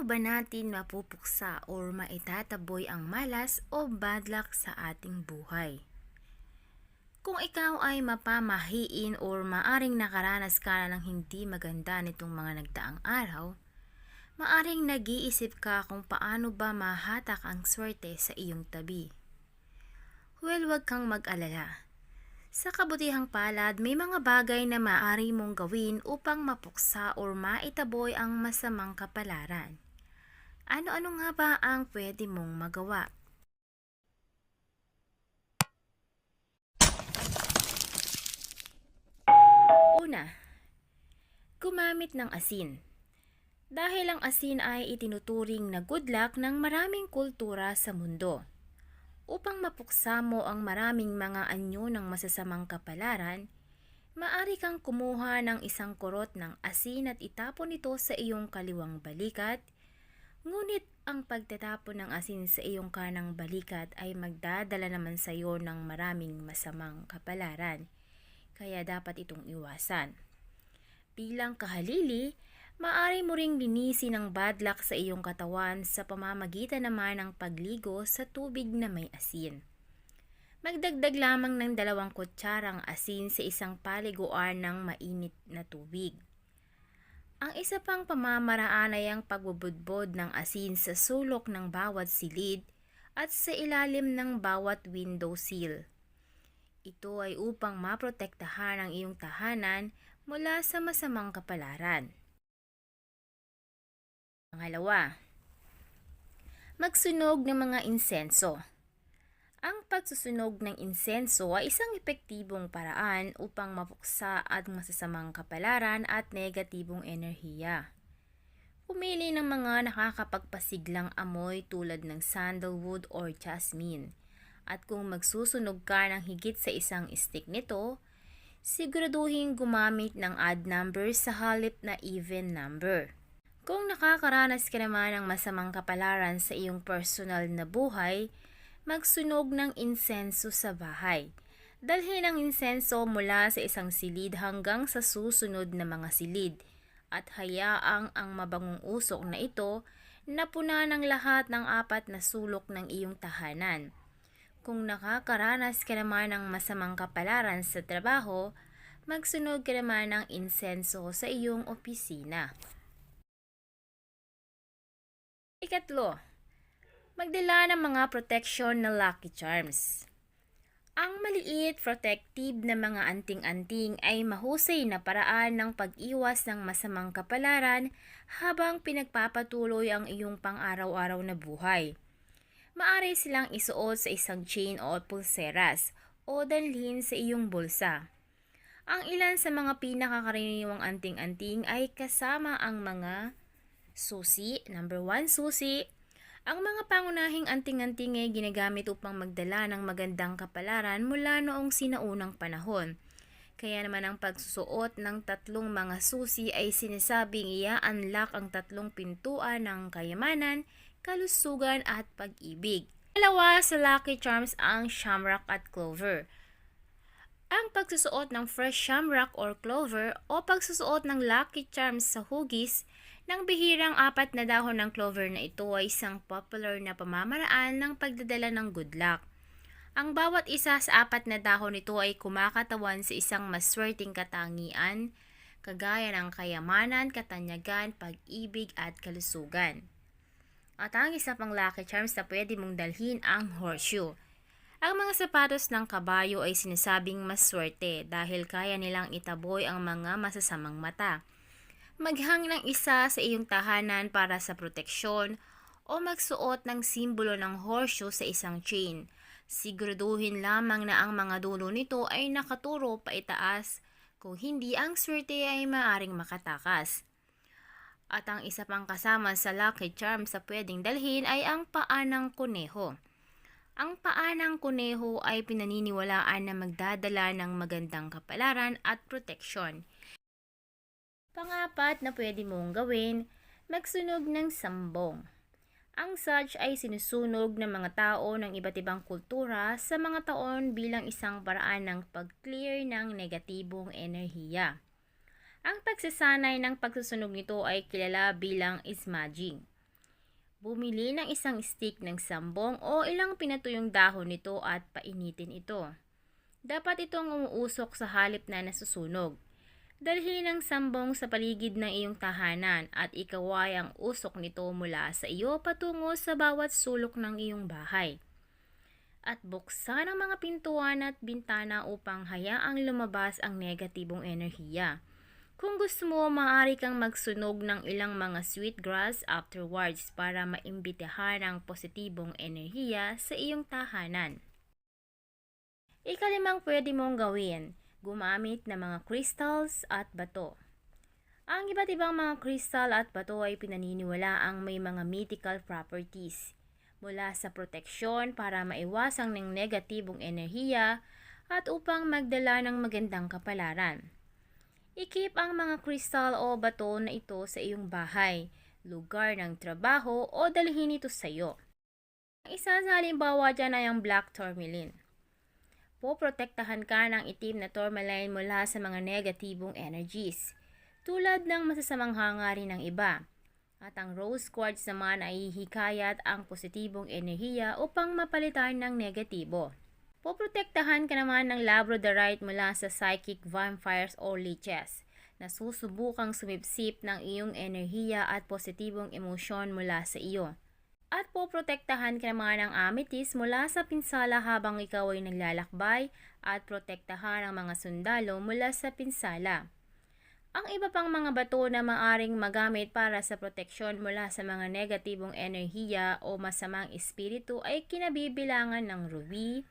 ba natin mapupuksa or maitataboy ang malas o bad luck sa ating buhay? Kung ikaw ay mapamahiin or maaring nakaranas ka na ng hindi maganda nitong mga nagdaang araw, maaring nag-iisip ka kung paano ba mahatak ang swerte sa iyong tabi. Well, wag kang mag-alala. Sa kabutihang palad, may mga bagay na maaari mong gawin upang mapuksa or maitaboy ang masamang kapalaran. Ano-ano nga ba ang pwede mong magawa? Una, gumamit ng asin. Dahil ang asin ay itinuturing na good luck ng maraming kultura sa mundo. Upang mapuksa mo ang maraming mga anyo ng masasamang kapalaran, maaari kang kumuha ng isang kurot ng asin at itapon ito sa iyong kaliwang balikat. Ngunit ang pagtatapon ng asin sa iyong kanang balikat ay magdadala naman sa iyo ng maraming masamang kapalaran. Kaya dapat itong iwasan. Bilang kahalili, maaari mo ring linisin ang bad luck sa iyong katawan sa pamamagitan naman ng pagligo sa tubig na may asin. Magdagdag lamang ng 2 kutsarang asin sa isang paliguan ng mainit na tubig. Ang isa pang pamamaraan ay ang pagbubudbod ng asin sa sulok ng bawat silid at sa ilalim ng bawat window sill. Ito ay upang maprotektahan ang iyong tahanan mula sa masamang kapalaran. Pangalawa, magsunog ng mga insenso. Ang pagsusunog ng insenso ay isang epektibong paraan upang mapuksa ang masasamang kapalaran at negatibong enerhiya. Pumili ng mga nakakapagpasiglang amoy tulad ng sandalwood or jasmine. At kung magsusunog ka ng higit sa isang stick nito, siguraduhin gumamit ng odd number sa halip na even number. Kung nakakaranas ka naman ng masamang kapalaran sa iyong personal na buhay, magsunog ng insenso sa bahay. Dalhin ang insenso mula sa isang silid hanggang sa susunod na mga silid at hayaang ang mabangong usok na ito napuna ng lahat ng 4 na sulok ng iyong tahanan. Kung nakakaranas ka naman ng masamang kapalaran sa trabaho, magsunog ka naman ng insenso sa iyong opisina. Ikatlo, magdala ng mga protection na Lucky Charms. Ang maliit, protective na mga anting-anting ay mahusay na paraan ng pag-iwas ng masamang kapalaran habang pinagpapatuloy ang iyong pang-araw-araw na buhay. Maaari silang isuot sa isang chain o pulseras o dalhin sa iyong bulsa. Ang ilan sa mga pinakakaraniwang anting-anting ay kasama ang mga susi, number 1 susi. Ang mga pangunahing anting-anting ay ginagamit upang magdala ng magandang kapalaran mula noong sinaunang panahon. Kaya naman ang pagsusuot ng 3 mga susi ay sinasabing i-unlock ang 3 pintuan ng kayamanan, kalusugan at pag-ibig. Dalawa sa Lucky Charms ang shamrock at clover. Ang pagsusuot ng fresh shamrock or clover o pagsusuot ng Lucky Charms sa hugis ng bihirang 4 na dahon ng clover na ito ay isang popular na pamamaraan ng pagdadala ng good luck. Ang bawat isa sa 4 na dahon nito ay kumakatawan sa isang maswerteng katangian, kagaya ng kayamanan, katanyagan, pag-ibig at kalusugan. At ang isa pang Lucky Charms na pwede mong dalhin ang horseshoe. Ang mga sapatos ng kabayo ay sinasabing maswerte dahil kaya nilang itaboy ang mga masasamang mata. Maghang ng isa sa iyong tahanan para sa proteksyon o magsuot ng simbolo ng horseshoe sa isang chain. Siguraduhin lamang na ang mga dulo nito ay nakaturo paitaas, kung hindi ang swerte ay maaring makatakas. At ang isa pang kasama sa Lucky Charms sa pwedeng dalhin ay ang paa ng kuneho. Ang paa ng kuneho ay pinaniniwalaan na magdadala ng magandang kapalaran at proteksyon. Pang-4 na pwede mong gawin, magsunog ng sambong. Ang sage ay sinusunog ng mga tao ng iba't ibang kultura sa mga taon bilang isang paraan ng pag-clear ng negatibong enerhiya. Ang pagsasanay ng pagsusunog nito ay kilala bilang smudging. Bumili ng isang stick ng sambong o ilang pinatuyong dahon nito at painitin ito. Dapat itong umuusok sa halip na nasusunog. Dalhin ang sambong sa paligid ng iyong tahanan at ikaway ang usok nito mula sa iyo patungo sa bawat sulok ng iyong bahay. At buksan ang mga pintuan at bintana upang hayaang lumabas ang negatibong enerhiya. Kung gusto mo, maaari kang magsunog ng ilang mga sweetgrass afterwards para maimbitahan ang positibong enerhiya sa iyong tahanan. Ikalimang pwede mong gawin, gumamit ng mga crystals at bato. Ang iba't ibang mga kristal at bato ay pinaniniwalaang may mga mythical properties, mula sa proteksyon para maiwasang ng negatibong enerhiya at upang magdala ng magandang kapalaran. Ikip ang mga kristal o bato na ito sa iyong bahay, lugar ng trabaho o dalhin ito sa iyo. Ang isa sa halimbawa dyan ay ang black tourmaline. Poprotektahan ka ng itim na tourmaline mula sa mga negatibong energies, tulad ng masasamang hangarin ng iba. At ang rose quartz naman ay hihikayat ang positibong enerhiya upang mapalitan ng negatibo. Poprotektahan ka naman ng labradorite mula sa psychic vampires o leeches na susubukang sumipsip ng iyong enerhiya at positibong emosyon mula sa iyo. At poprotektahan ka naman ng amethyst mula sa pinsala habang ikaw ay naglalakbay at protektahan ang mga sundalo mula sa pinsala. Ang iba pang mga bato na maaring magamit para sa proteksyon mula sa mga negatibong enerhiya o masamang espiritu ay kinabibilangan ng ruby,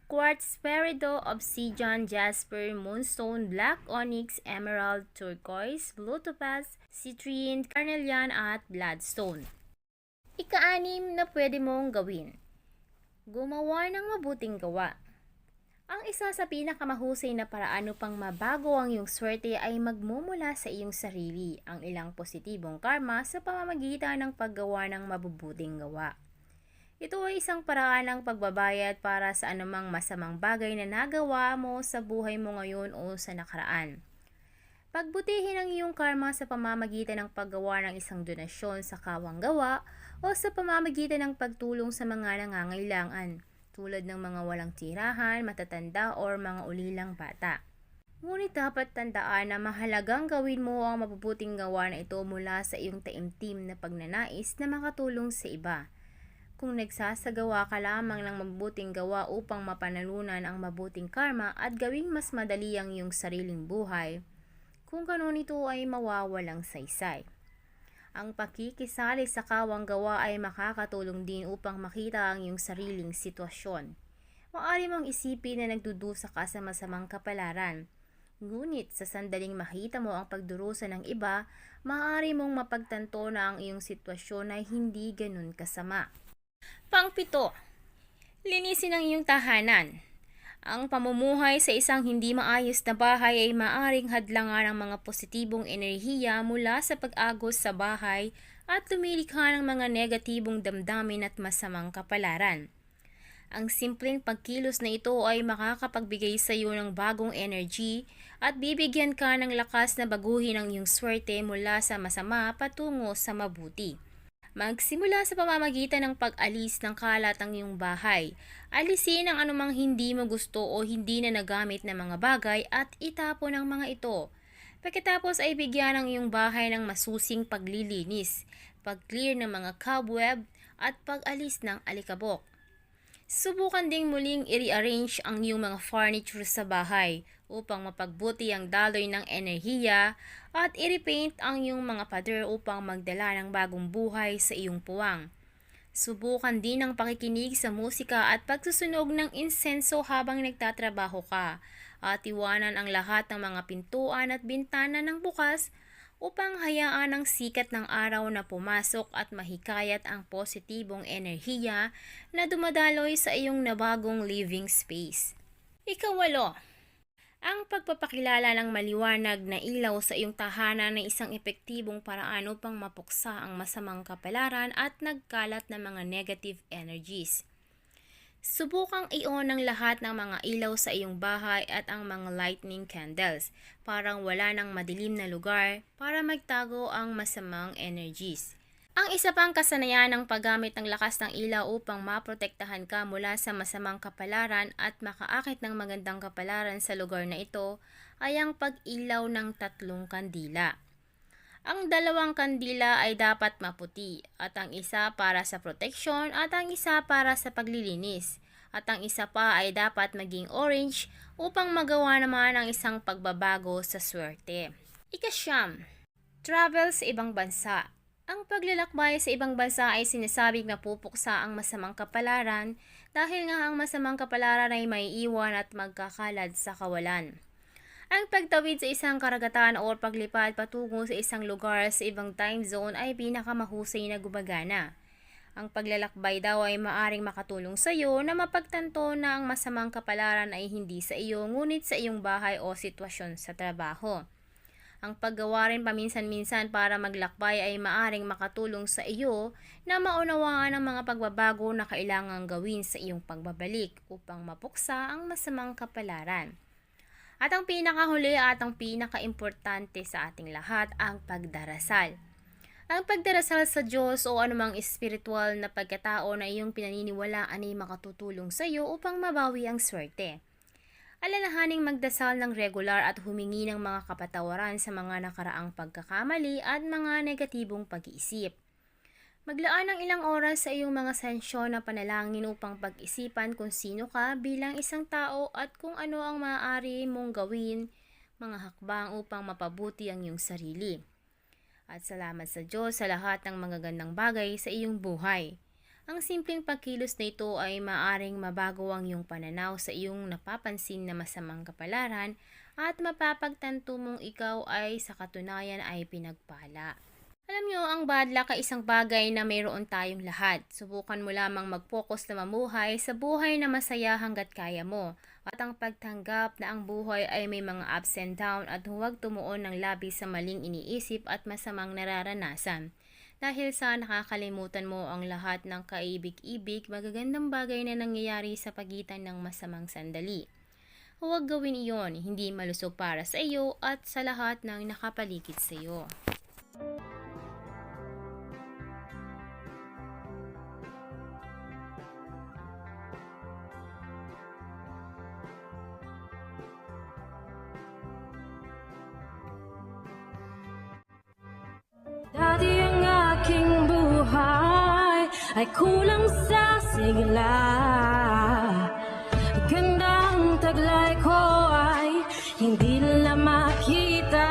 quartz, peridot, obsidian, jasper, moonstone, black onyx, emerald, turquoise, blue topaz, citrine, carnelian at bloodstone. Ika-anim na pwede mong gawin, gumawa ng mabuting gawa. Ang isa sa pinakamahusay na paraan upang mabago ang iyong swerte ay magmumula sa iyong sarili ang ilang positibong karma sa pamamagitan ng paggawa ng mabubuting gawa. Ito ay isang paraan ng pagbabayad para sa anumang masamang bagay na nagawa mo sa buhay mo ngayon o sa nakaraan. Pagbutihin ang iyong karma sa pamamagitan ng paggawa ng isang donasyon sa kawang gawa o sa pamamagitan ng pagtulong sa mga nangangailangan, tulad ng mga walang tirahan, matatanda o mga ulilang bata. Ngunit dapat tandaan na mahalagang gawin mo ang mabubuting gawa na ito mula sa iyong taimtim na pagnanais na makatulong sa iba. Kung nagsasagawa ka lamang ng mabuting gawa upang mapanalunan ang mabuting karma at gawing mas madali ang iyong sariling buhay, kung ganon ito ay mawawalang saysay. Ang pakikisali sa kawang gawa ay makakatulong din upang makita ang iyong sariling sitwasyon. Maaari mong isipin na nagdudusa ka sa masamang kapalaran. Ngunit sa sandaling makita mo ang pagdurusa ng iba, maaari mong mapagtanto na ang iyong sitwasyon ay hindi ganun kasama. Pang-7, linisin ang iyong tahanan. Ang pamumuhay sa isang hindi maayos na bahay ay maaring hadlangan ng mga positibong enerhiya mula sa pag-agos sa bahay at lumilikha ng mga negatibong damdamin at masamang kapalaran. Ang simpleng pagkilos na ito ay makakapagbigay sa iyo ng bagong energy at bibigyan ka ng lakas na baguhin ang iyong swerte mula sa masama patungo sa mabuti. Magsimula sa pamamagitan ng pag-alis ng kalat ng iyong bahay. Alisin ang anumang hindi mo gusto o hindi na nagamit na mga bagay at itapon ang mga ito. Pagkatapos ay bigyan ang iyong bahay ng masusing paglilinis, pag-clear ng mga cobweb at pag-alis ng alikabok. Subukan ding muling i-rearrange ang iyong mga furniture sa bahay upang mapagbuti ang daloy ng enerhiya at i-repaint ang iyong mga pader upang magdala ng bagong buhay sa iyong puwang. Subukan din ang pakikinig sa musika at pagsusunog ng insenso habang nagtatrabaho ka at iwanan ang lahat ng mga pintuan at bintana ng bukas upang hayaan ang sikat ng araw na pumasok at mahikayat ang positibong enerhiya na dumadaloy sa iyong nabagong living space. Ika-8, ang pagpapakilala ng maliwanag na ilaw sa iyong tahanan ay isang epektibong paraan upang mapuksa ang masamang kapalaran at nagkalat na mga negative energies. Subukang i-on ang lahat ng mga ilaw sa iyong bahay at ang mga lightning candles, parang wala nang madilim na lugar para magtago ang masamang energies. Ang isa pang kasanayan ng paggamit ng lakas ng ilaw upang maprotektahan ka mula sa masamang kapalaran at makaakit ng magandang kapalaran sa lugar na ito ay ang pag-ilaw ng 3 kandila. Ang 2 kandila ay dapat maputi at ang isa para sa proteksyon at ang isa para sa paglilinis. At ang isa pa ay dapat maging orange upang magawa naman ang isang pagbabago sa swerte. Ika-9. Travel sa ibang bansa. Ang paglalakbay sa ibang bansa ay sinasabing mapupuksa ang masamang kapalaran dahil nga ang masamang kapalaran ay maiiwan at magkakalad sa kawalan. Ang pagtawid sa isang karagatan o paglipad patungo sa isang lugar sa ibang time zone ay pinakamahusay na gumagana. Ang paglalakbay daw ay maaring makatulong sa iyo na mapagtanto na ang masamang kapalaran ay hindi sa iyo ngunit sa iyong bahay o sitwasyon sa trabaho. Ang paggawa rin paminsan-minsan para maglakbay ay maaring makatulong sa iyo na maunawaan ang mga pagbabago na kailangang gawin sa iyong pagbabalik upang mapuksa ang masamang kapalaran. At ang pinakahuli at ang pinakaimportante sa ating lahat, ang pagdarasal. Ang pagdarasal sa Diyos o anumang espiritual na pagkatao na iyong pinaniniwalaan ay makatutulong sa iyo upang mabawi ang swerte. Alalahaning magdasal ng regular at humingi ng mga kapatawaran sa mga nakaraang pagkakamali at mga negatibong pag-iisip. Maglaan ng ilang oras sa iyong mga sensyon na panalangin upang pag-isipan kung sino ka bilang isang tao at kung ano ang maaari mong gawin, mga hakbang upang mapabuti ang iyong sarili. At salamat sa Diyos sa lahat ng mga gandang bagay sa iyong buhay. Ang simpleng pagkilos na ito ay maaring mabago ang iyong pananaw sa iyong napapansin na masamang kapalaran at mapapagtanto mong ikaw ay sa katunayan ay pinagpala. Alam nyo, ang bad luck ay isang bagay na mayroon tayong lahat. Subukan mo lamang mag-focus na mamuhay sa buhay na masaya hanggat kaya mo. At ang pagtanggap na ang buhay ay may mga ups and down at huwag tumuon ng labis sa maling iniisip at masamang nararanasan. Dahil sa nakakalimutan mo ang lahat ng kaibig-ibig, magagandang bagay na nangyayari sa pagitan ng masamang sandali. Huwag gawin iyon, hindi malusog para sa iyo at sa lahat ng nakapaligid sa iyo. Dati ang aking buhay ay kulang sa sigla. Gandang taglay ko ay hindi nila makita.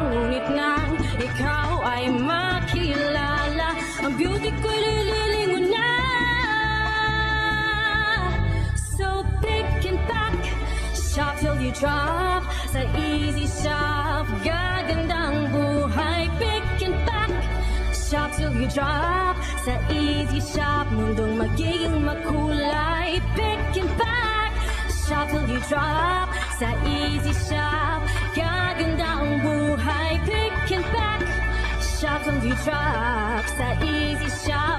Ngunit nang ikaw ay makilala, ang beauty ko'y lililingon na. So pick and pack, shop till you drop. Sa easy shop, gagandang buhay. Shop till you drop. Sa easy shop, mundong magiging makulay. Pick and pack. Shop till you drop. Sa easy shop, gaganda ang buhay. Pick and pack. Shop till you drop. Sa easy shop.